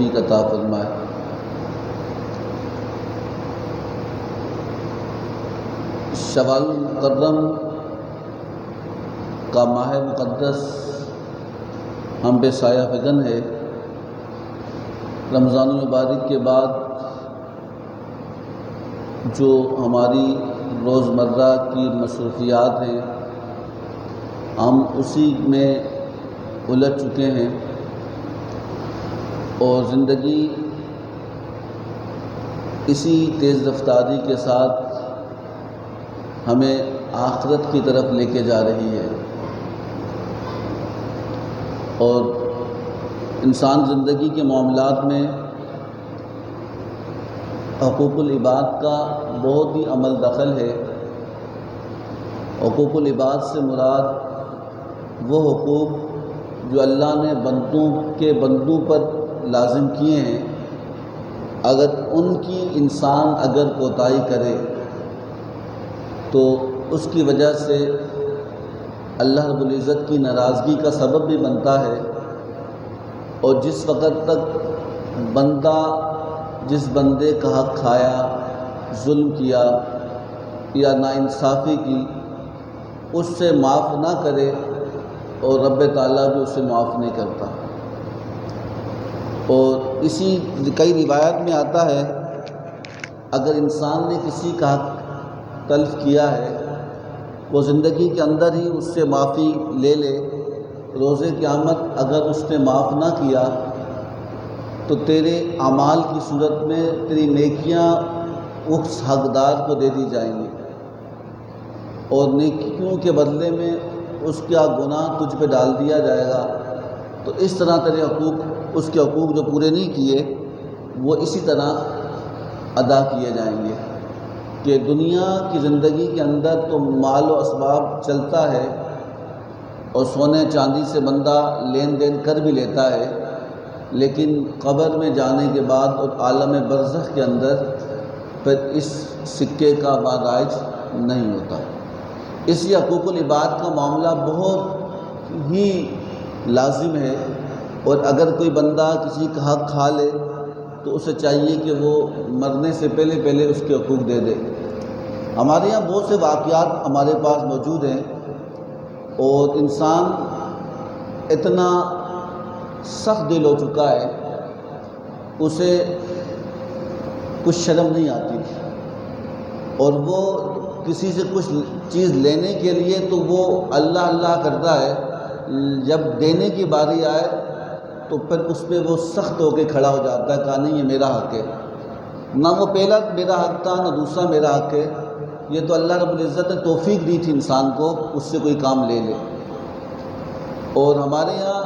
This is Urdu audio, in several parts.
توفیق عطا فرمائے۔ شوال المکرم کا ماہ مقدس ہم پہ سایہ فگن ہے۔ رمضان المبارک کے بعد جو ہماری روزمرہ کی مصروفیات ہیں ہم اسی میں الجھ چکے ہیں، اور زندگی اسی تیز رفتاری کے ساتھ ہمیں آخرت کی طرف لے کے جا رہی ہے، اور انسان زندگی کے معاملات میں حقوق العباد کا بہت ہی عمل دخل ہے۔ حقوق العباد سے مراد وہ حقوق جو اللہ نے بندوں پر لازم کیے ہیں، اگر ان کی انسان کوتاہی کرے تو اس کی وجہ سے اللہ رب العزت کی ناراضگی کا سبب بھی بنتا ہے، اور جس وقت تک جس بندے کا حق کھایا، ظلم کیا یا ناانصافی کی، اس سے معاف نہ کرے اور رب تعالیٰ بھی اسے معاف نہیں کرتا۔ اور اسی کئی روایت میں آتا ہے اگر انسان نے کسی کا حق تلف کیا ہے، وہ زندگی کے اندر ہی اس سے معافی لے لے، روز قیامت اگر اس نے معاف نہ کیا تو تیرے اعمال کی صورت میں تیری نیکیاں اس حقدار کو دے دی جائیں گی، اور نیکیوں کے بدلے میں اس کا گناہ تجھ پہ ڈال دیا جائے گا۔ تو اس طرح تیرے اس کے حقوق جو پورے نہیں کیے وہ اسی طرح ادا کیے جائیں گے، کہ دنیا کی زندگی کے اندر تو مال و اسباب چلتا ہے، اور سونے چاندی سے بندہ لین دین کر بھی لیتا ہے، لیکن قبر میں جانے کے بعد اور عالم برزخ کے اندر پھر اس سکے کا رائج نہیں ہوتا۔ اس لیے حقوق العباد کا معاملہ بہت ہی لازم ہے، اور اگر کوئی بندہ کسی کا حق کھا لے تو اسے چاہیے کہ وہ مرنے سے پہلے اس کے حقوق دے دے۔ ہمارے یہاں بہت سے واقعات ہمارے پاس موجود ہیں، اور انسان اتنا سخت دل ہو چکا ہے اسے کچھ شرم نہیں آتی، اور وہ کسی سے کچھ چیز لینے کے لیے تو وہ اللہ کرتا ہے، جب دینے کی باری آئے تو پھر اس پہ وہ سخت ہو کے کھڑا ہو جاتا ہے، کہا نہیں یہ میرا حق ہے، نہ وہ پہلا میرا حق تھا نہ دوسرا میرا حق ہے، یہ تو اللہ رب العزت نے توفیق دی تھی انسان کو اس سے کوئی کام لے لے۔ اور ہمارے یہاں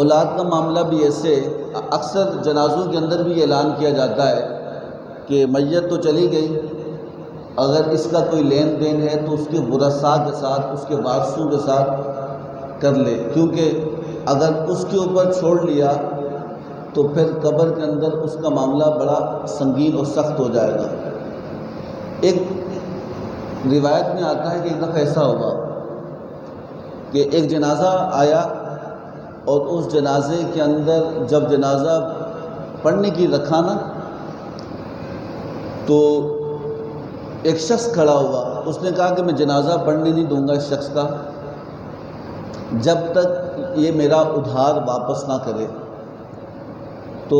اولاد کا معاملہ بھی ایسے، اکثر جنازوں کے اندر بھی اعلان کیا جاتا ہے کہ میت تو چلی گئی، اگر اس کا کوئی لین دین ہے تو اس کے ورثاء کے ساتھ، اس کے وارثوں کے ساتھ کر لے، کیونکہ اگر اس کے اوپر چھوڑ لیا تو پھر قبر کے اندر اس کا معاملہ بڑا سنگین اور سخت ہو جائے گا۔ ایک روایت میں آتا ہے کہ ایک دفعہ ایسا ہوگا کہ ایک جنازہ آیا، اور اس جنازے کے اندر جب جنازہ پڑھنے کی رکھا نا تو ایک شخص کھڑا ہوا، اس نے کہا کہ میں جنازہ پڑھنے نہیں دوں گا اس شخص کا جب تک یہ میرا ادھار واپس نہ کرے۔ تو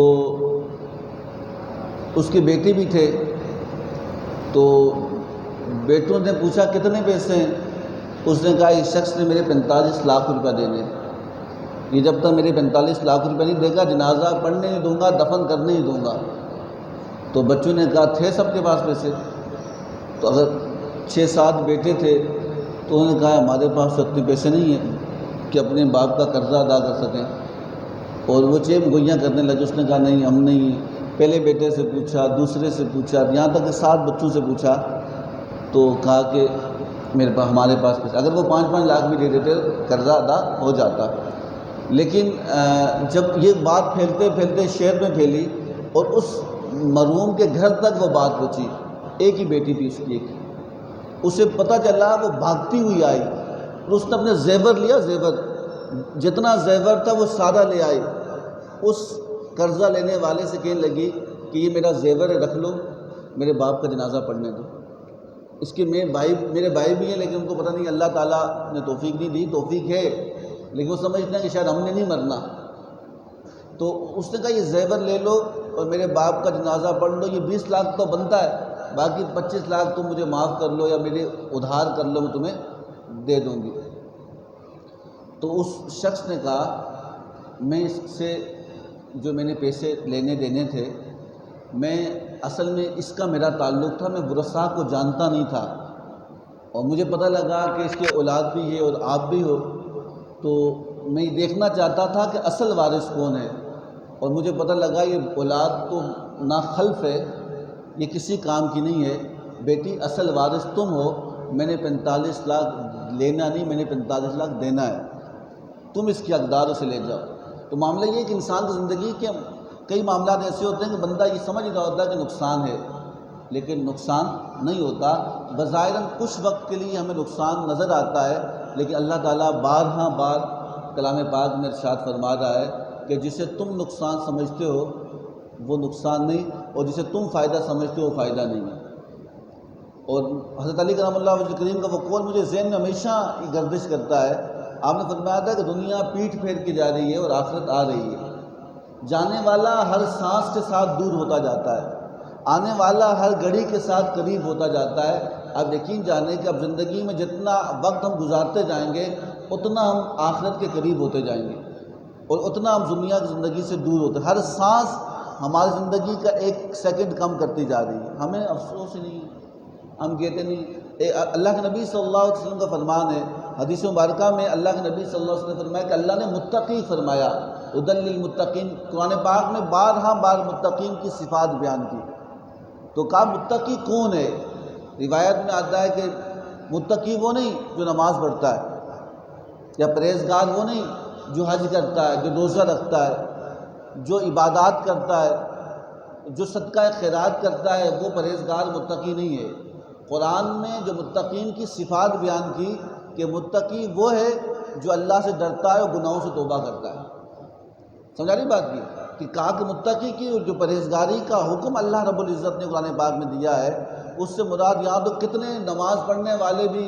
اس کے بیٹے بھی تھے، تو بیٹوں نے پوچھا کتنے پیسے ہیں؟ اس نے کہا اس شخص نے میرے 45 لاکھ روپے دینے، یہ جب تک میرے 45 لاکھ روپے نہیں دے گا جنازہ پڑھنے نہیں دوں گا، دفن کرنے نہیں دوں گا۔ تو بچوں نے کہا تھے سب کے پاس پیسے؟ تو اگر 6-7 بیٹے تھے تو انہوں نے کہا ہمارے پاس اتنے پیسے نہیں ہیں کہ اپنے باپ کا قرضہ ادا کر سکیں، اور وہ چیم گوئیاں کرنے لگے۔ اس نے کہا نہیں ہم نہیں، پہلے بیٹے سے پوچھا، دوسرے سے پوچھا، یہاں تک کہ 7 بچوں سے پوچھا، تو کہا کہ ہمارے پاس پیسے، اگر وہ 5-5 لاکھ بھی دے دیتے قرضہ ادا ہو جاتا۔ لیکن جب یہ بات پھیلتے پھیلتے شہر میں پھیلی اور اس مرحوم کے گھر تک وہ بات پہنچی، ایک ہی بیٹی تھی اس کی، ایک اسے پتہ چلا، وہ بھاگتی ہوئی آئی اور اس نے اپنے زیور لیا، زیور جتنا زیور تھا وہ سارا لے آئی، اس قرضہ لینے والے سے کہنے لگی کہ یہ میرا زیور ہے، رکھ لو، میرے باپ کا جنازہ پڑھنے دو۔ اس کے میرے بھائی بھی ہیں، لیکن ان کو پتہ نہیں اللہ تعالیٰ نے توفیق نہیں دی، توفیق ہے لیکن وہ سمجھتے ہیں کہ شاید ہم نے نہیں مرنا۔ تو اس نے کہا یہ زیور لے لو اور میرے باپ کا جنازہ پڑھ لو، یہ 20 لاکھ تو بنتا ہے، باقی 25 لاکھ تم مجھے معاف کر لو یا میرے ادھار کر لو، میں تمہیں دے دوں گی۔ تو اس شخص نے کہا میں اس سے جو میں نے پیسے لینے دینے تھے، میں اصل میں اس کا میرا تعلق تھا، میں ورثاء کو جانتا نہیں تھا، اور مجھے پتہ لگا کہ اس کے اولاد بھی ہے اور آپ بھی ہو، تو میں یہ دیکھنا چاہتا تھا کہ اصل وارث کون ہے، اور مجھے پتہ لگا یہ اولاد تو ناخلف ہے، یہ کسی کام کی نہیں ہے، بیٹی اصل وارث تم ہو، میں نے 45 لاکھ لینا نہیں، میں نے 45 لاکھ دینا ہے، تم اس کے حقدار سے لے جاؤ۔ تو معاملہ یہ ہے کہ انسان کی زندگی کے کئی معاملات ایسے ہوتے ہیں کہ بندہ یہ سمجھ رہا ہوتا ہے کہ نقصان ہے، لیکن نقصان نہیں ہوتا، بظاہراً کچھ وقت کے لیے ہمیں نقصان نظر آتا ہے، لیکن اللہ تعالیٰ بارہا بار کلام پاک میں ارشاد فرما رہا ہے کہ جسے تم نقصان سمجھتے ہو وہ نقصان نہیں، اور جسے تم فائدہ سمجھتے ہو وہ فائدہ نہیں ہے۔ اور حضرت علی کرم اللہ وجہ کریم کا وہ قول مجھے ذہن میں ہمیشہ گردش کرتا ہے، آپ نے فرمایا تھا کہ دنیا پیٹھ پھیر کے جا رہی ہے اور آخرت آ رہی ہے، جانے والا ہر سانس کے ساتھ دور ہوتا جاتا ہے، آنے والا ہر گھڑی کے ساتھ قریب ہوتا جاتا ہے۔ آپ یقین جانیں کہ اب زندگی میں جتنا وقت ہم گزارتے جائیں گے اتنا ہم آخرت کے قریب ہوتے جائیں گے، اور اتنا ہم دنیا کی زندگی سے دور ہوتے ہیں۔ ہر سانس ہماری زندگی کا 1 سیکنڈ کم کرتی جا رہی ہے، ہمیں افسوس ہی نہیں، ہم کہتے نہیں۔ اللہ کے نبی صلی اللہ علیہ وسلم کا فرمان ہے، حدیث مبارکہ میں اللہ کے نبی صلی اللہ علیہ وسلم نے فرمایا کہ اللہ نے متقی فرمایا، ہدی للمتقین، قرآن پاک میں بارہا بار متقین کی صفات بیان کی۔ تو کہا متقی کون ہے؟ روایت میں آتا ہے کہ متقی وہ نہیں جو نماز پڑھتا ہے، یا پرہیزگار وہ نہیں جو حج کرتا ہے، جو روزہ رکھتا ہے، جو عبادات کرتا ہے، جو صدقہ خیرات کرتا ہے، وہ پرہیزگار متقی نہیں ہے۔ قرآن میں جو متقین کی صفات بیان کی کہ متقی وہ ہے جو اللہ سے ڈرتا ہے اور گناہوں سے توبہ کرتا ہے۔ سمجھا رہی بات کی کہ کہا کہ متقی کی جو پرہیزگاری کا حکم اللہ رب العزت نے قرآن پاک میں دیا ہے، اس سے مراد یہاں تو کتنے نماز پڑھنے والے بھی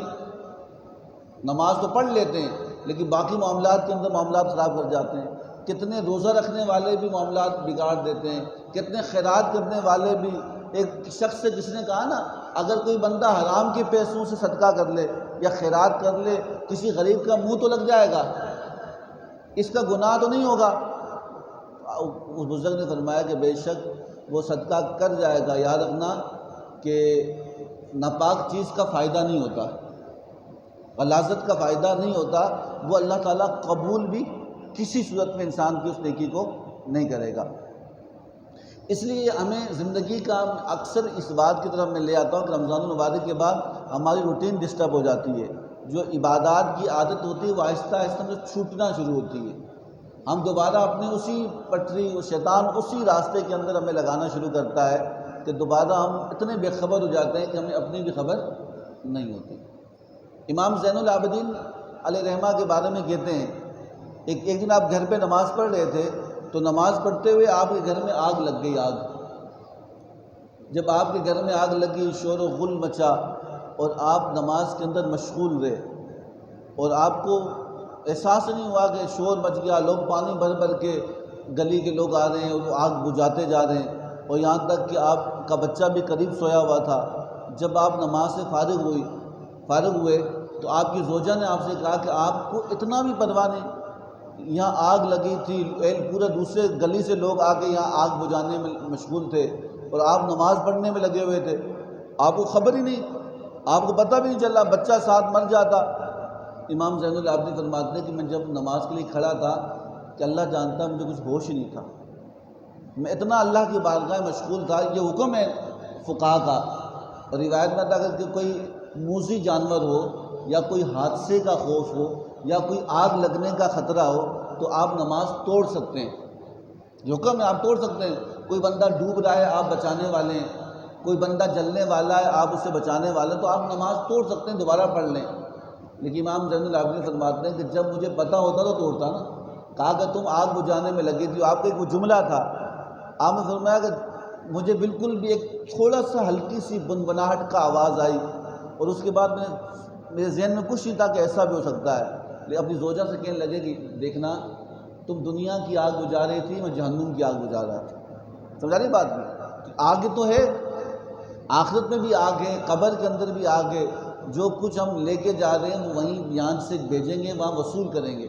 نماز تو پڑھ لیتے ہیں لیکن باقی معاملات کے اندر معاملات خراب کر جاتے ہیں، کتنے روزہ رکھنے والے بھی معاملات بگاڑ دیتے ہیں، کتنے خیرات کرنے والے بھی۔ ایک شخص سے جس نے کہا نا اگر کوئی بندہ حرام کے پیسوں سے صدقہ کر لے یا خیرات کر لے، کسی غریب کا منہ تو لگ جائے گا، اس کا گناہ تو نہیں ہوگا۔ اس بزرگ نے فرمایا کہ بے شک وہ صدقہ کر جائے گا، یاد رکھنا کہ ناپاک چیز کا فائدہ نہیں ہوتا، غلاظت کا فائدہ نہیں ہوتا، وہ اللہ تعالیٰ قبول بھی کسی صورت میں انسان کی اس نیکی کو نہیں کرے گا۔ اس لیے ہمیں زندگی کا اکثر اس بات کی طرف میں لے آتا ہوں کہ رمضان المبارک کے بعد ہماری روٹین ڈسٹرب ہو جاتی ہے، جو عبادات کی عادت ہوتی ہے وہ آہستہ آہستہ میں چھوٹنا شروع ہوتی ہے، ہم دوبارہ اپنے اسی پٹری، شیطان اسی راستے کے اندر ہمیں لگانا شروع کرتا ہے کہ دوبارہ ہم اتنے بے خبر ہو جاتے ہیں کہ ہمیں اپنی بھی خبر نہیں ہوتی۔ امام زین العابدین علیہ رحمہ کے بارے میں کہتے ہیں ایک دن آپ گھر پہ نماز پڑھ رہے تھے تو نماز پڑھتے ہوئے آپ کے گھر میں آگ لگ گئی۔ آگ جب آپ کے گھر میں آگ لگی، شور و غل مچا اور آپ نماز کے اندر مشغول رہے اور آپ کو احساس نہیں ہوا کہ شور مچ گیا، لوگ پانی بھر بھر کے گلی کے لوگ آ رہے ہیں اور وہ آگ بجھاتے جا رہے ہیں، اور یہاں تک کہ آپ کا بچہ بھی قریب سویا ہوا تھا۔ جب آپ نماز سے فارغ ہوئے تو آپ کی زوجہ نے آپ سے کہا کہ آپ کو اتنا بھی پرواہ نہیں، یہاں آگ لگی تھی، پورے دوسرے گلی سے لوگ آ کے یہاں آگ بجھانے میں مشغول تھے اور آپ نماز پڑھنے میں لگے ہوئے تھے، آپ کو خبر ہی نہیں، آپ کو پتہ بھی نہیں چلا، بچہ ساتھ مر جاتا۔ امام زین العابدین فرماتے ہیں کہ میں جب نماز کے لیے کھڑا تھا کہ اللہ جانتا مجھے کچھ ہوش ہی نہیں تھا، میں اتنا اللہ کی بارگاہ مشغول تھا۔ یہ حکم ہے فقہا کا، اور روایت میں تھا کہ کوئی موذی جانور ہو یا کوئی حادثے کا خوف ہو یا کوئی آگ لگنے کا خطرہ ہو تو آپ نماز توڑ سکتے ہیں، یہ حکم ہے، آپ توڑ سکتے ہیں۔ کوئی بندہ ڈوب رہا ہے آپ بچانے والے ہیں، کوئی بندہ جلنے والا ہے آپ اسے بچانے والے ہیں، تو آپ نماز توڑ سکتے ہیں، دوبارہ پڑھ لیں۔ لیکن امام زین العابدین فرماتے ہیں کہ جب مجھے پتہ ہوتا تو توڑتا نا، کہا کہ تم آگ بجھانے میں لگی تھی. آپ کا ایک وہ جملہ تھا، آپ نے فرمایا کہ مجھے بالکل بھی ایک تھوڑا سا ہلکی سی بنبناہٹ کا آواز آئی، اور اس کے بعد میرے ذہن میں کچھ نہیں تھا کہ ایسا بھی ہو سکتا ہے. لیکن اپنی زوجہ سے کہنے لگے کہ دیکھنا تم دنیا کی آگ بجھا رہی تھی، میں جہنم کی آگ بجھا رہا تھا. سمجھا رہی بات میں؟ آگ تو ہے، آخرت میں بھی آگ ہے، قبر کے اندر بھی آگ ہے. جو کچھ ہم لے کے جا رہے ہیں وہ وہیں یہاں سے بھیجیں گے، وہاں وصول کریں گے.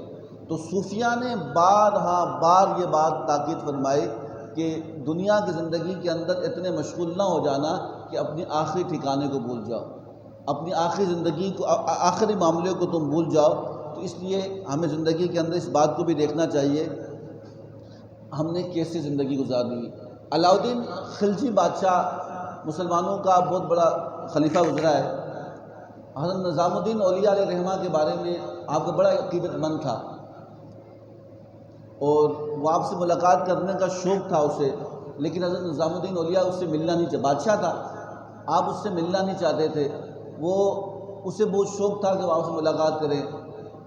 تو صوفیہ نے بار یہ بات تاکید فرمائی کہ دنیا کی زندگی کے اندر اتنے مشغول نہ ہو جانا کہ اپنی آخری ٹھکانے کو بھول جاؤ، اپنی آخری زندگی کو، آخری معاملے کو تم بھول جاؤ. تو اس لیے ہمیں زندگی کے اندر اس بات کو بھی دیکھنا چاہیے ہم نے کیسے زندگی گزارنی ہے. علاؤدین خلجی بادشاہ مسلمانوں کا بہت بڑا خلیفہ گزرا ہے. حضرت نظام الدین اولیاء علیہ رحمہ کے بارے میں آپ کا بڑا عقیدت مند تھا، اور وہ آپ سے ملاقات کرنے کا شوق تھا اسے. لیکن حضرت نظام الدین اولیاء اس سے ملنا نہیں چاہتا، بادشاہ تھا، آپ اس سے ملنا نہیں چاہتے تھے. وہ اسے بہت شوق تھا کہ وہ آپ سے ملاقات کریں،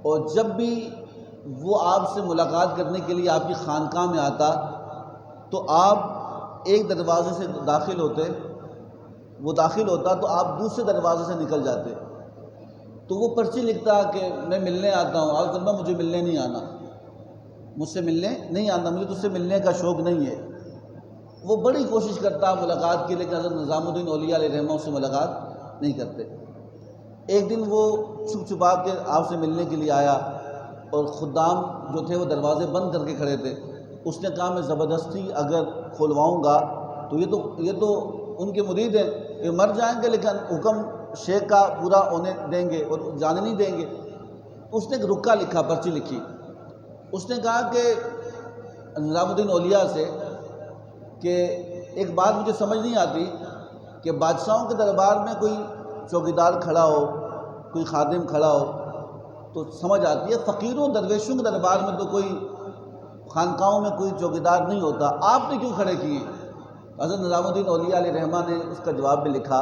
اور جب بھی وہ آپ سے ملاقات کرنے کے لیے آپ کی خانقاہ میں آتا تو آپ ایک دروازے سے داخل ہوتے، وہ داخل ہوتا تو آپ دوسرے دروازے سے نکل جاتے. تو وہ پرچی لکھتا کہ میں ملنے آتا ہوں. آپ فرمایا مجھے ملنے نہیں آنا، مجھ سے ملنے نہیں آنا، مجھے تجھ سے ملنے کا شوق نہیں ہے. وہ بڑی کوشش کرتا ملاقات کی، لیکن حضرت نظام الدین اولیاء علیہ رحمہ اس سے ملاقات نہیں کرتے. ایک دن وہ چھپ چھپا کے آپ سے ملنے کے لیے آیا، اور خدام جو تھے وہ دروازے بند کر کے کھڑے تھے. اس نے کہا میں زبردستی اگر کھلواؤں گا تو یہ تو ان کے مرید ہیں، یہ مر جائیں گے، لیکن حکم شیخ کا پورا ہونے دیں گے اور جانے نہیں دیں گے. اس نے ایک رکا لکھا، پرچی لکھی. اس نے کہا کہ نظام الدین اولیاء سے کہ ایک بات مجھے سمجھ نہیں آتی کہ بادشاہوں کے دربار میں کوئی چوکیدار کھڑا ہو، کوئی خادم کھڑا ہو تو سمجھ آتی ہے، فقیروں درویشوں کے دربار میں تو کوئی، خانقاہوں میں کوئی چوکیدار نہیں ہوتا، آپ نے کیوں کھڑے کیے؟ حضرت نظام الدین اولیاء علیہ رحمہ نے اس کا جواب میں لکھا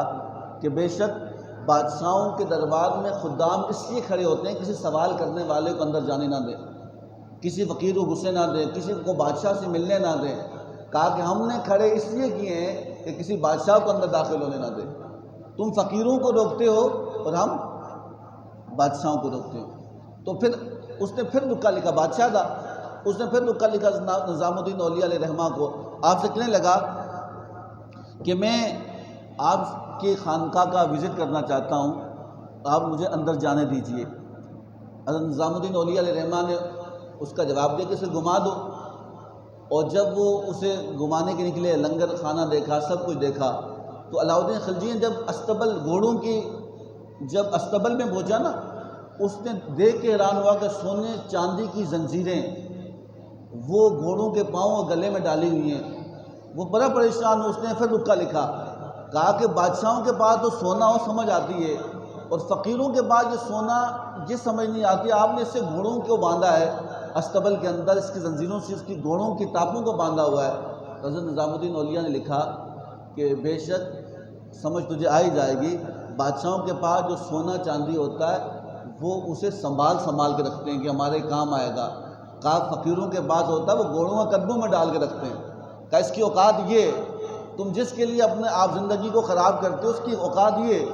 کہ بے شک بادشاہوں کے دربار میں خدام اس لیے کھڑے ہوتے ہیں کسی سوال کرنے والے کو اندر جانے نہ دیں، کسی فقیر کو غصے نہ دیں، کسی کو بادشاہ سے ملنے نہ دیں. کہا کہ ہم نے کھڑے اس لیے کیے ہیں کہ کسی بادشاہ کو اندر داخل ہونے نہ دیں. تم فقیروں کو روکتے ہو اور ہم بادشاہوں کو روکتے ہو. تو پھر اس نے پھر رکا لکھا، بادشاہ تھا، اس نے پھر رکا لکھا نظام الدین اولیاء علیہ رحمہ کو. آپ سے کہنے لگا کہ میں آپ کی خانقاہ کا وزٹ کرنا چاہتا ہوں، آپ مجھے اندر جانے دیجئے. حضرت نظام الدین اولیاء علیہ رحمہ نے اس کا جواب دیا کہ اسے گھما دو. اور جب وہ اسے گھمانے کے نکلے، لنگر خانہ دیکھا، سب کچھ دیکھا، تو علاؤدین خلجی نے جب استبل گھوڑوں کی، جب استبل میں پہنچا نا، اس نے دیکھ کے حیران ہوا کہ سونے چاندی کی زنجیریں وہ گھوڑوں کے پاؤں اور گلے میں ڈالی ہوئی ہیں. وہ بڑا پریشان ہوا. اس نے پھر رکا لکھا، کہا کہ بادشاہوں کے پاس تو سونا ہو سمجھ آتی ہے، اور فقیروں کے پاس یہ سونا جس سمجھ نہیں آتی. آپ نے اس سے گھوڑوں کو باندھا ہے استبل کے اندر، اس کی زنجیروں سے اس کی گھوڑوں کی ٹاپوں کو باندھا ہوا ہے. حضرت نظام الدین اولیاء نے لکھا کہ بے شک سمجھ تجھے آئی جائے گی، بادشاہوں کے پاس جو سونا چاندی ہوتا ہے وہ اسے سنبھال کے رکھتے ہیں کہ ہمارے کام آئے گا. کہا فقیروں کے پاس ہوتا ہے وہ گھوڑوں کے قدموں میں ڈال کے رکھتے ہیں. کہا اس کی اوقات یہ، تم جس کے لیے اپنے آپ زندگی کو خراب کرتے ہو اس کی اوقات یہ،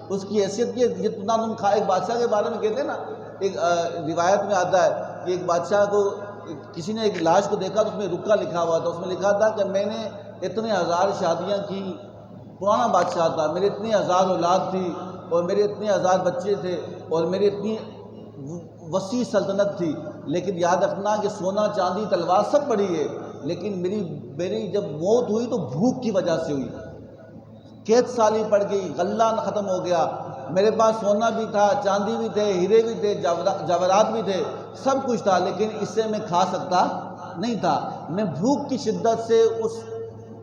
اس کی حیثیت یہ. جتنا تم ایک بادشاہ کے بارے میں کہتے ہیں نا، ایک روایت میں آتا ہے کہ ایک بادشاہ کو کسی نے ایک لاش کو دیکھا تو اس میں رکا لکھا ہوا تھا. اس میں لکھا تھا کہ میں نے اتنے ہزار شادیاں کی، پرانا بادشاہ تھا، میرے اتنی ہزار اولاد تھی، اور میرے اتنے ہزار بچے تھے، اور میری اتنی وسیع سلطنت تھی، لیکن یاد رکھنا کہ سونا چاندی تلوار سب پڑی ہے، لیکن میری جب موت ہوئی تو بھوک کی وجہ سے ہوئی. قید سالی پڑ گئی، غلہ ختم ہو گیا. میرے پاس سونا بھی تھا، چاندی بھی تھے، ہیرے بھی تھے، جواہرات بھی تھے، سب کچھ تھا، لیکن اسے میں کھا سکتا نہیں تھا. میں بھوک کی شدت سے،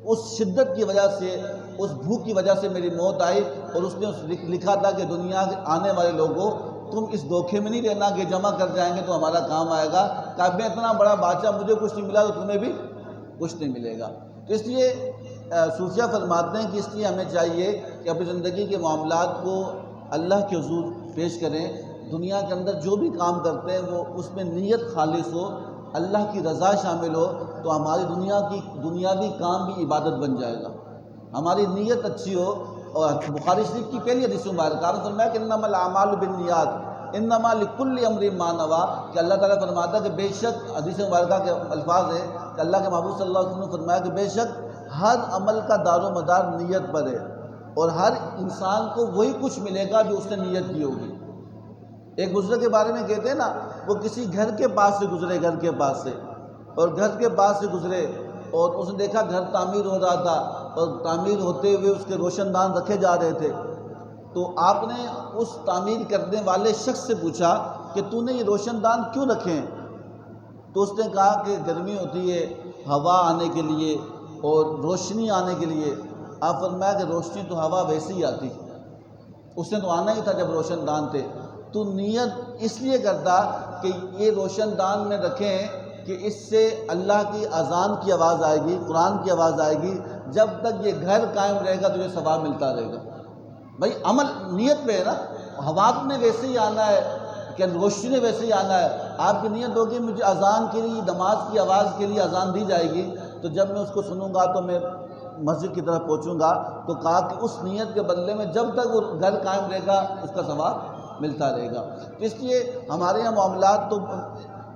اس شدت کی وجہ سے، اس بھوک کی وجہ سے میری موت آئی. اور اس نے لکھا تھا کہ دنیا کے آنے والے لوگوں تم اس دھوکے میں نہیں رہنا کہ جمع کر جائیں گے تو ہمارا کام آئے گا. کہ میں اتنا بڑا بادشاہ، مجھے کچھ نہیں ملا تو تمہیں بھی کچھ نہیں ملے گا. تو اس لیے صوفیہ فرماتے ہیں کہ اس لیے ہمیں چاہیے کہ اپنی زندگی کے معاملات کو اللہ کے حضور پیش کریں. دنیا کے اندر جو بھی کام کرتے ہیں وہ اس میں نیت خالص ہو اللہ کی رضا شامل ہو تو ہماری دنیاوی کام بھی عبادت بن جائے گا. ہماری نیت اچھی ہو. اور بخاری شریف کی پہلی حدیث مبارکہ میں فرمایا کہ انما الاعمال بالنیات انما لکل امر ما نوی، کہ اللہ تعالیٰ فرماتا ہے کہ بے شک، حدیث مبارکہ کے الفاظ ہے کہ اللہ کے محبوب صلی اللہ علیہ وسلم نے فرمایا کہ بے شک ہر عمل کا دار و مدار نیت پر ہے، اور ہر انسان کو وہی کچھ ملے گا جو اس نے نیت کی ہوگی. ایک بزرگ کے بارے میں کہتے ہیں نا، وہ کسی گھر کے پاس سے گزرے، گھر کے پاس سے، اور گھر کے پاس سے گزرے اور اس نے دیکھا گھر تعمیر ہو رہا تھا، اور تعمیر ہوتے ہوئے اس کے روشن دان رکھے جا رہے تھے. تو آپ نے اس تعمیر کرنے والے شخص سے پوچھا کہ تو نے یہ روشن دان کیوں رکھے ہیں؟ تو اس نے کہا کہ گرمی ہوتی ہے ہوا آنے کے لیے اور روشنی آنے کے لیے. آپ فرمایا کہ روشنی تو ہوا ویسے ہی آتی، اس نے تو آنا ہی تھا جب روشن دان تھے. تو نیت اس لیے کرتا کہ یہ روشن دان میں رکھیں کہ اس سے اللہ کی اذان کی آواز آئے گی، قرآن کی آواز آئے گی، جب تک یہ گھر قائم رہے گا تجھے ثواب ملتا رہے گا. بھائی عمل نیت پہ ہے نا. ہوا نے ویسے ہی آنا ہے کہ روشنی نے ویسے ہی آنا ہے. آپ کی نیت ہوگی مجھے اذان کے لیے، نماز کی آواز کے لیے اذان دی جائے گی، تو جب میں اس کو سنوں گا تو میں مسجد کی طرف پہنچوں گا. تو کہا کہ اس نیت کے بدلے میں جب تک وہ گھر قائم رہے گا اس کا ثواب ملتا رہے گا. تو اس لیے ہمارے یہاں معاملات تو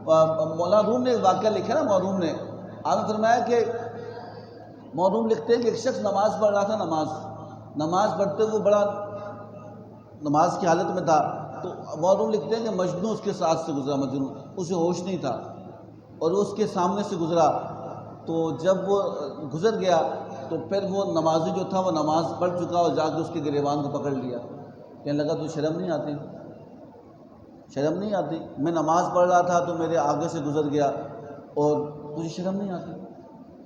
مولانا روم نے ایک واقعہ لکھا نا، موروم نے، آپ نے فرمایا کہ موروم لکھتے ہیں کہ ایک شخص نماز پڑھ رہا تھا، نماز پڑھتے ہوئے بڑا نماز کی حالت میں تھا. تو موروم لکھتے ہیں کہ مجنون اس کے ساتھ سے گزرا، مجنون، اسے ہوش نہیں تھا اور اس کے سامنے سے گزرا. تو جب وہ گزر گیا تو پھر وہ نمازی جو تھا وہ نماز پڑھ چکا اور جا کے اس کے گریبان کو پکڑ لیا. کہنے لگا تو شرم نہیں آتی، شرم نہیں آتی؟ میں نماز پڑھ رہا تھا تو میرے آگے سے گزر گیا اور تجھے شرم نہیں آتی؟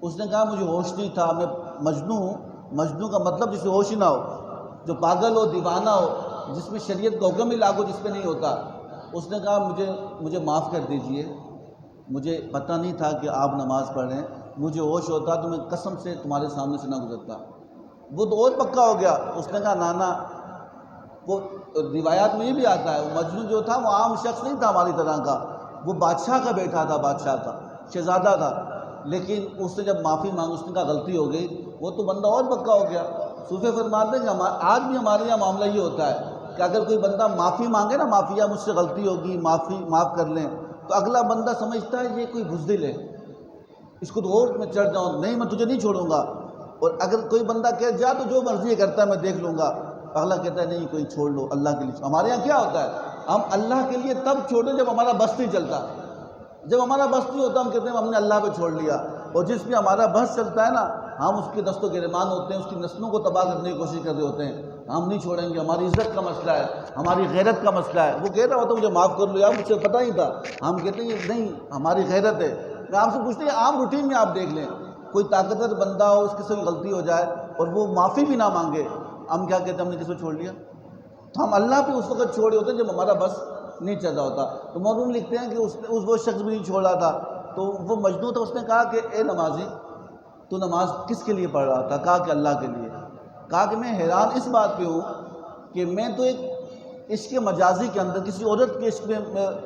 اس نے کہا مجھے ہوش نہیں تھا، میں مجنون ہوں. مجنون کا مطلب جسے ہوش ہی نہ ہو، جو پاگل ہو، دیوانہ ہو، جس میں شریعت کا حکم ہی لاگو جس پہ نہیں ہوتا. اس نے کہا مجھے معاف کر دیجئے، مجھے پتہ نہیں تھا کہ آپ نماز پڑھ رہے ہیں، مجھے ہوش ہوتا تو میں قسم سے تمہارے سامنے سے نہ گزرتا. وہ تو اور پکا ہو گیا. اس نے کہا نانا، وہ روایات میں یہ بھی آتا ہے وہ مجنون جو تھا وہ عام شخص نہیں تھا ہماری طرح کا، وہ بادشاہ کا بیٹا تھا، بادشاہ کا شہزادہ تھا. لیکن اس نے جب معافی مانگی، اس نے کہا غلطی ہو گئی، وہ تو بندہ اور پکا ہو گیا. صوفی فرماتے ہیں کہ آج بھی ہمارے یہاں معاملہ یہ ہوتا ہے کہ اگر کوئی بندہ معافی مانگے نا، معافیا مجھ سے غلطی ہوگی، معاف کر لیں، تو اگلا بندہ سمجھتا ہے یہ کوئی بزدل ہے، اس کو تو اور میں چڑھ جاؤں، نہیں میں تجھے نہیں چھوڑوں گا. اور اگر کوئی بندہ کہہ جا تو جو مرضی کرتا ہے میں دیکھ لوں گا، اگلا کہتا ہے نہیں کوئی چھوڑ لو اللہ کے لیے. ہمارے یہاں کیا ہوتا ہے، ہم اللہ کے لیے تب چھوڑیں جب ہمارا بس نہیں چلتا. جب ہمارا بس نہیں ہوتا ہم کہتے ہیں ہم نے اللہ پہ چھوڑ لیا. اور جس پہ ہمارا بس چلتا ہے نا، ہم اس کی دست و گریبان ہوتے ہیں، اس کی نسلوں کو تباہ کرنے کی کوشش کر رہے ہوتے ہیں. ہم نہیں چھوڑیں گے، ہماری عزت کا مسئلہ ہے، ہماری غیرت کا مسئلہ ہے. وہ کہہ رہا ہوتا مجھے معاف کر لو یار، مجھ سے پتہ ہی تھا. ہم کہتے ہیں نہیں ہماری غیرت ہے. میں آپ سے پوچھتے ہیں عام روٹین میں آپ دیکھ لیں، کوئی طاقتور بندہ ہو، اس کی سے غلطی ہو جائے اور وہ معافی بھی نہ مانگے، ہم کیا کہتے ہیں ہم نے کس کو چھوڑ لیا. تو ہم اللہ پہ اس وقت چھوڑے ہوتے ہیں جب ہمارا بس نہیں چل رہا ہوتا. تو موروم لکھتے ہیں کہ وہ شخص بھی نہیں چھوڑا تھا. تو وہ مجنون تھا. اس نے کہا کہ اے نمازی، تو نماز کس کے لیے پڑھ رہا تھا؟ کہا کہ اللہ کے لیے. کہا کہ میں حیران اس بات پہ ہوں کہ میں تو ایک عشق مجازی کے اندر کسی عورت کے عشق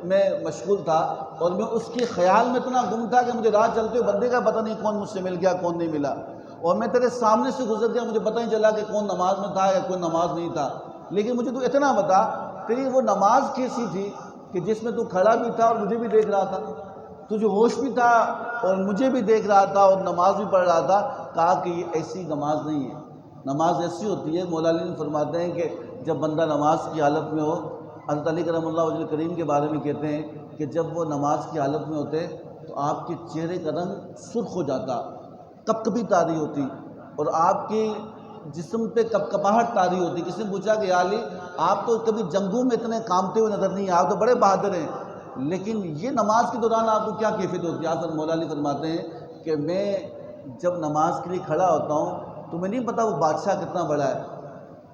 میں مشغول تھا، اور میں اس کے خیال میں اتنا گم تھا کہ مجھے راہ چلتے ہوئے بندے کا پتہ نہیں کون مجھ سے مل گیا کون نہیں ملا، اور میں تیرے سامنے سے گزر گیا، مجھے پتہ نہیں چلا کہ کون نماز میں تھا یا کوئی نماز نہیں تھا. لیکن مجھے تو اتنا بتا تیری وہ نماز کیسی تھی کہ جس میں تو کھڑا بھی تھا اور مجھے بھی دیکھ رہا تھا، تجھے ہوش بھی تھا اور مجھے بھی دیکھ رہا تھا اور نماز بھی پڑھ رہا تھا. کہا کہ یہ ایسی نماز نہیں ہے. نماز ایسی ہوتی ہے، مولا علی فرماتے ہیں کہ جب بندہ نماز کی حالت میں ہو، حضرت علی کرم اللہ وجہ کریم کے بارے میں کہتے ہیں کہ جب وہ نماز کی حالت میں ہوتے تو آپ کے چہرے کا رنگ سرخ ہو جاتا، کپکپی طاری ہوتی، اور آپ کی جسم پہ کپکپاہٹ طاری ہوتی. کسی نے پوچھا کہ یا علی آپ تو کبھی جنگوں میں اتنے کامتے ہوئے نظر نہیں، آپ تو بڑے بہادر ہیں، لیکن یہ نماز کے دوران آپ کو کیا کیفیت ہوتی ہے؟ آپ مولا علی فرماتے ہیں کہ میں جب نماز کے لیے کھڑا ہوتا ہوں تو میں نہیں پتا وہ بادشاہ کتنا بڑا ہے،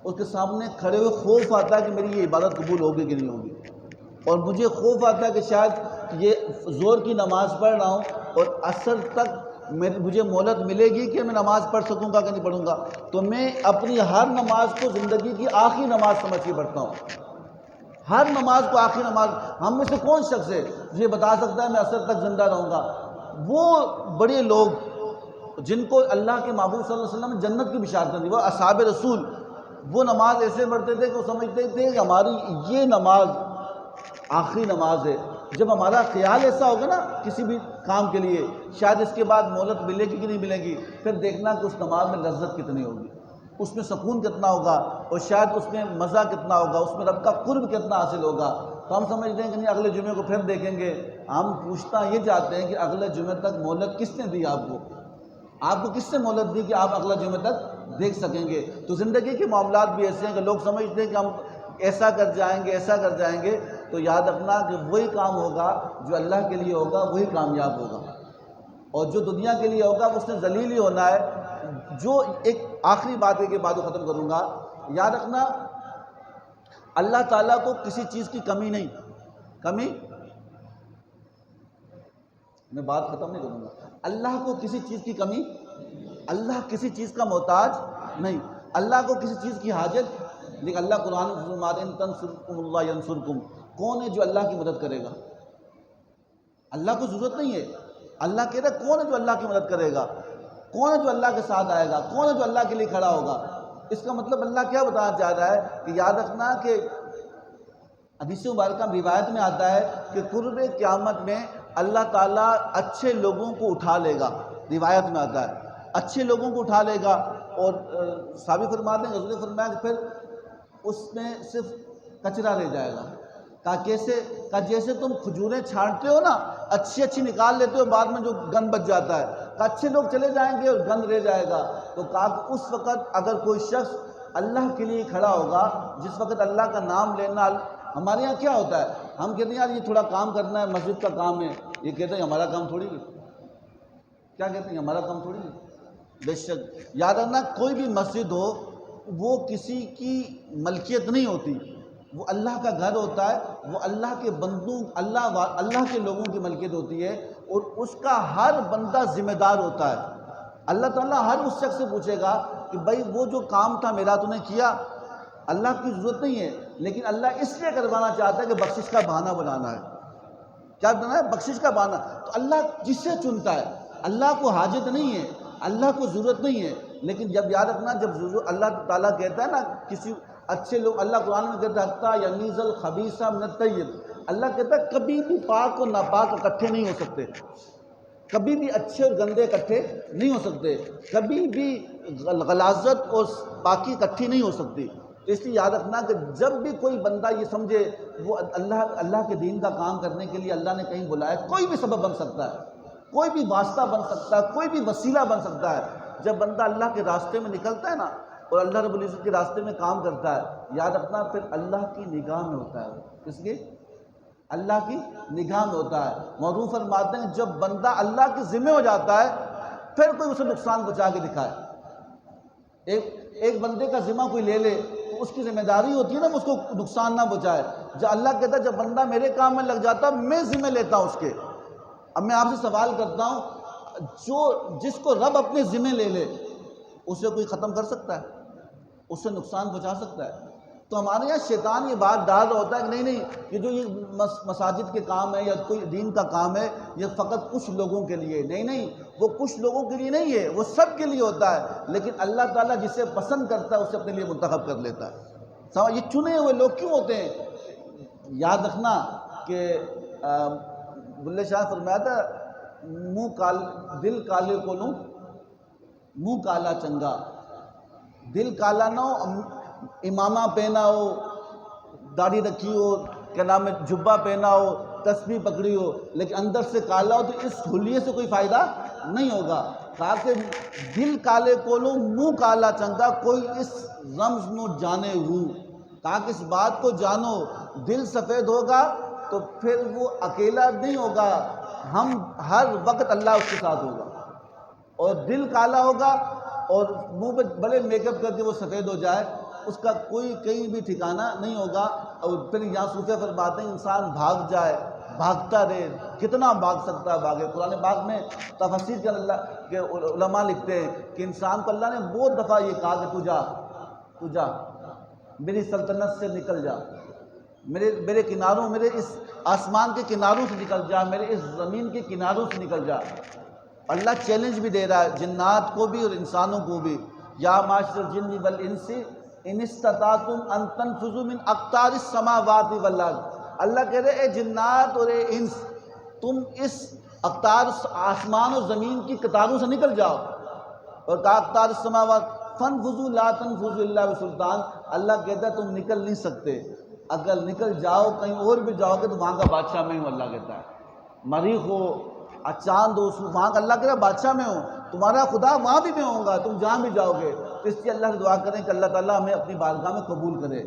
اس کے سامنے کھڑے ہوئے خوف آتا ہے کہ میری یہ عبادت قبول ہوگی کہ نہیں ہوگی، اور مجھے خوف آتا ہے کہ شاید یہ زور کی نماز پڑھ رہا ہوں اور عصر تک مجھے مہلت ملے گی کہ میں نماز پڑھ سکوں گا کہ نہیں پڑھوں گا. تو میں اپنی ہر نماز کو زندگی کی آخری نماز سمجھ کے پڑھتا ہوں، ہر نماز کو آخری نماز. ہم میں سے کون شخص ہے یہ بتا سکتا ہے میں عصر تک زندہ رہوں گا؟ وہ بڑے لوگ جن کو اللہ کے محبوب صلی اللہ علیہ وسلم نے جنت کی بشارت دی، وہ اصحاب رسول، وہ نماز ایسے پڑھتے تھے کہ وہ سمجھتے تھے کہ ہماری یہ نماز آخری نماز ہے. جب ہمارا خیال ایسا ہوگا نا کسی بھی کام کے لیے، شاید اس کے بعد مہلت ملے گی کہ نہیں ملے گی، پھر دیکھنا کہ اس نماز میں لذت کتنی ہوگی، اس میں سکون کتنا ہوگا، اور شاید اس میں مزہ کتنا ہوگا، اس میں رب کا قرب کتنا حاصل ہوگا. تو ہم سمجھتے ہیں کہ نہیں اگلے جمعے کو پھر دیکھیں گے. ہم پوچھنا یہ چاہتے ہیں کہ اگلے جمعے تک مہلت کس نے دی؟ آپ کو کس نے مہلت دی کہ آپ اگلا جمعے تک دیکھ سکیں گے؟ تو زندگی کے معاملات بھی ایسے ہیں کہ لوگ سمجھتے ہیں کہ ہم ایسا کر جائیں گے، ایسا کر جائیں گے. تو یاد رکھنا کہ وہی کام ہوگا جو اللہ کے لیے ہوگا، وہی کامیاب ہوگا، اور جو دنیا کے لیے ہوگا اس نے ذلیل ہی ہونا ہے. جو ایک آخری بات ہے کہ بات ختم کروں گا، یاد رکھنا اللہ تعالیٰ کو کسی چیز کی کمی نہیں. میں بات ختم نہیں کروں گا. اللہ کو کسی چیز کی کمی، اللہ کسی چیز کا محتاج نہیں، اللہ کو کسی چیز کی حاجت. لیکن اللہ قرآن میں فرماتے ہیں ان تنصرکم اللہ ینصرکم. کون ہے جو اللہ کی مدد کرے گا؟ اللہ کو ضرورت نہیں ہے. اللہ کہتا ہے کون ہے جو اللہ کی مدد کرے گا؟ کون ہے جو اللہ کے ساتھ آئے گا؟ کون ہے جو اللہ کے لیے کھڑا ہوگا؟ اس کا مطلب اللہ کیا بتانا چاہ رہا ہے کہ یاد رکھنا کہ حدیث مبارکہ میں روایت میں آتا ہے کہ قرب قیامت میں اللہ تعالیٰ اچھے لوگوں کو اٹھا لے گا. روایت میں آتا ہے اچھے لوگوں کو اٹھا لے گا، اور صحابی فرماتے ہیں حضور نے فرمایا کہ پھر اس میں صرف کچرا رہ جائے گا. کہا کیسے؟ کہا جیسے تم کھجوریں چھانٹتے ہو نا، اچھی نکال لیتے ہو، بعد میں جو گند بچ جاتا ہے. کہا اچھے لوگ چلے جائیں گے اور گند رہ جائے گا. تو کہا کہ اس وقت اگر کوئی شخص اللہ کے لیے کھڑا ہوگا، جس وقت اللہ کا نام لینا، ہمارے یہاں کیا ہوتا ہے، ہم کہتے ہیں یار یہ تھوڑا کام کرنا ہے، مسجد کا کام ہے. یہ کہتے ہیں ہمارا کام تھوڑی ہے. کیا کہتے ہیں؟ ہمارا کام تھوڑی ہے. بے شک یاد رکھنا کوئی بھی مسجد ہو وہ کسی کی ملکیت نہیں ہوتی، وہ اللہ کا گھر ہوتا ہے، وہ اللہ کے بندوں اللہ کے لوگوں کی ملکیت ہوتی ہے، اور اس کا ہر بندہ ذمہ دار ہوتا ہے. اللہ تعالیٰ ہر اس شخص سے پوچھے گا کہ بھائی وہ جو کام تھا میرا تو نے کیا. اللہ کی ضرورت نہیں ہے، لیکن اللہ اس لیے کروانا چاہتا ہے کہ بخشش کا بہانہ بنانا ہے. کیا بنانا ہے؟ بخشش کا بہانہ. تو اللہ جس سے چنتا ہے، اللہ کو حاجت نہیں ہے، اللہ کو ضرورت نہیں ہے. لیکن جب یاد رکھنا جب اللہ تعالیٰ کہتا ہے نا کسی اچھے لوگ، اللہ قرآن میں کہتا ہے حتیٰ یمیز الخبیث من الطیب. اللہ کہتا ہے کبھی بھی پاک اور ناپاک اکٹھے نہیں ہو سکتے، کبھی بھی اچھے اور گندے اکٹھے نہیں ہو سکتے، کبھی بھی غلاظت اور پاکی اکٹھی نہیں ہو سکتی. تو اس لیے یاد رکھنا کہ جب بھی کوئی بندہ یہ سمجھے وہ اللہ کے دین کا کام کرنے کے لیے اللہ نے کہیں بلایا، کوئی بھی سبب بن سکتا ہے، کوئی بھی واسطہ بن سکتا ہے، کوئی بھی وسیلہ بن سکتا ہے. جب بندہ اللہ کے راستے میں نکلتا ہے نا اور اللہ رب العزت کے راستے میں کام کرتا ہے، یاد رکھنا پھر اللہ کی نگاہ میں ہوتا ہے. کس لیے؟ اللہ کی نگاہ میں ہوتا ہے. معروف فرماتے ہیں جب بندہ اللہ کے ذمہ ہو جاتا ہے پھر کوئی اسے نقصان پہنچا کے دکھائے. ایک بندے کا ذمہ کوئی لے لے تو اس کی ذمہ داری ہوتی ہے نا اس کو نقصان نہ پہنچائے. جب اللہ کہتا ہے جب بندہ میرے کام میں لگ جاتا میں ذمہ لیتا ہوں اس کے. اب میں آپ سے سوال کرتا ہوں جس کو رب اپنے ذمہ لے لے اسے کوئی ختم کر سکتا ہے؟ اس سے نقصان پہنچا سکتا ہے؟ تو ہمارے یہاں شیطان یہ بات ڈال رہا ہوتا ہے کہ نہیں یہ جو یہ مساجد کے کام ہے یا کوئی دین کا کام ہے یہ فقط کچھ لوگوں کے لیے. نہیں وہ کچھ لوگوں کے لیے نہیں ہے، وہ سب کے لیے ہوتا ہے. لیکن اللہ تعالیٰ جسے پسند کرتا ہے اسے اپنے لیے منتخب کر لیتا ہے. یہ چنے ہوئے لوگ کیوں ہوتے ہیں؟ یاد رکھنا کہ بلے شاہ فرمایا تھا دل کالے کو لوں منہ کالا چنگا. دل کالا نہ ہو، امامہ پہنا ہو، داڑھی رکھی ہو، کیا نام ہے جبہ پہنا ہو، تسبیح پکڑی ہو، لیکن اندر سے کالا ہو تو اس حلیے سے کوئی فائدہ نہیں ہوگا. کہا کہ دل کالے کو لوں منہ کالا چنگا، کوئی اس رمز نو جانے ہو. کہا کہ اس بات کو جانو دل سفید ہوگا تو پھر وہ اکیلا نہیں ہوگا، ہم ہر وقت اللہ اس کے ساتھ ہوگا. اور دل کالا ہوگا اور منہ پہ بڑے میک اپ کر کے وہ سفید ہو جائے، اس کا کوئی کہیں بھی ٹھکانہ نہیں ہوگا. اور پھر یہاں صوفیہ فرماتے ہیں انسان بھاگ جائے، بھاگتا رہے، کتنا بھاگ سکتا ہے بھاگے. قرآن پاک میں تفسیر کے اللہ کے علماء لکھتے ہیں کہ انسان کو اللہ نے بہت دفعہ یہ کہا کہ تو جا میری سلطنت سے نکل جا، میرے کناروں، میرے اس آسمان کے کناروں سے نکل جا، میرے اس زمین کے کناروں سے نکل جا۔ اللہ چیلنج بھی دے رہا ہے جنات کو بھی اور انسانوں کو بھی، یا معاشر الجن والانس ان استطعتم ان تنفذوا من اقطار السماوات والارض۔ اللہ کہہ رہے اے جنات اور اے انس، تم اس اقطار آسمان اور زمین کی قطاروں سے نکل جاؤ۔ اور کہا اقطار السماوات فانفذوا لا تنفذوا الا بسلطان۔ اللہ کہتا ہے تم نکل نہیں سکتے، اگر نکل جاؤ کہیں اور بھی جاؤ گے تو وہاں کا بادشاہ میں ہوں۔ اللہ کہتا ہے مریخ ہو، چاند ہو، وہاں کا اللہ کہتا ہے بادشاہ میں ہوں، تمہارا خدا وہاں بھی میں ہوں گا، تم جہاں بھی جاؤ گے۔ تو اس لیے اللہ سے دعا کریں کہ اللہ تعالیٰ ہمیں اپنی بارگاہ میں قبول کرے،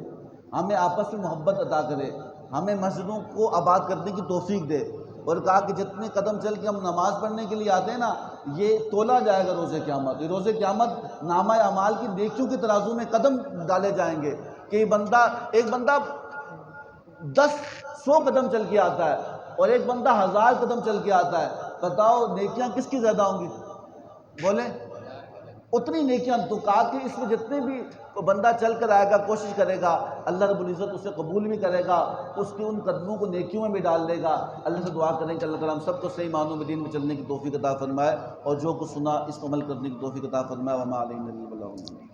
ہمیں آپس میں محبت عطا کرے، ہمیں مسجدوں کو آباد کرنے کی توفیق دے۔ اور کہا کہ جتنے قدم چل کے ہم نماز پڑھنے کے لیے آتے ہیں نا، یہ تولا جائے گا روز قیامت۔ یہ روز قیامت نامہ اعمال کی نیکیوں کے ترازو میں قدم ڈالے جائیں گے کہ ایک بندہ 100 قدم چل کے آتا ہے اور ایک بندہ 1000 قدم چل کے آتا ہے، بتاؤ نیکیاں کس کی زیادہ ہوں گی؟ بولیں اتنی نیکیاں۔ تو کہا کہ اس میں جتنے بھی بندہ چل کر آئے گا، کوشش کرے گا، اللہ رب العزت اسے قبول بھی کرے گا، اس کے ان قدموں کو نیکیوں میں بھی ڈال دے گا۔ اللہ سے دعا کریں کہ اللہ تعالیٰ ہم سب کو صحیح معنوں میں دین میں چلنے کی توفیق عطا فرمائے، اور جو کچھ سنا اس کو عمل کرنے کی توفیق عطا فرمائے۔ وما علینا الا البلاغ۔